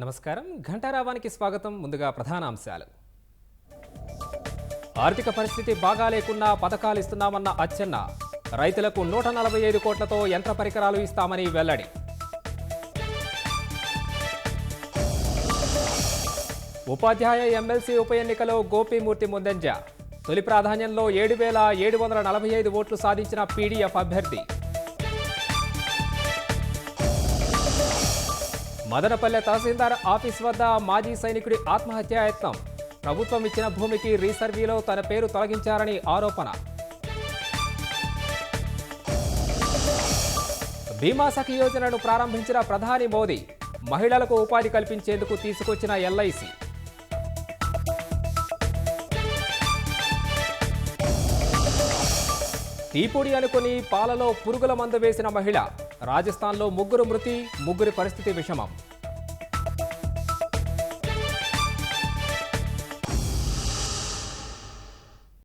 నమస్కారం. ఘంటారావానికి స్వాగతం. ముందుగా ప్రధాన అంశాలు. ఆర్థిక పరిస్థితి బాగా లేకున్నా పథకాలు ఇస్తున్నామన్న అచ్చెన్న. రైతులకు 145 కోట్లతో యంత్ర పరికరాలు ఇస్తామని వెల్లడి. ఉపాధ్యాయ ఎమ్మెల్సీ ఉప ఎన్నికలో గోపీమూర్తి ముందంజ. తొలి ప్రాధాన్యంలో 7,745 ఓట్లు సాధించిన పీడీఎఫ్ అభ్యర్థి. మదనపల్లె తహసీల్దార్ ఆఫీస్ వద్ద మాజీ సైనికుడి ఆత్మహత్యాయత్నం. ప్రభుత్వం ఇచ్చిన భూమికి రీసర్వీలో తన పేరు తొలగించారని ఆరోపణ. బీమా సఖి యోజనను ప్రారంభించిన ప్రధాని మోదీ. మహిళలకు ఉపాధి కల్పించేందుకు తీసుకొచ్చిన ఎల్ఐసి. టీపొడి అనుకుని పాలలో పురుగుల మందు వేసిన మహిళ. రాజస్థాన్లో 3 మృతి, 3 పరిస్థితి విషమం.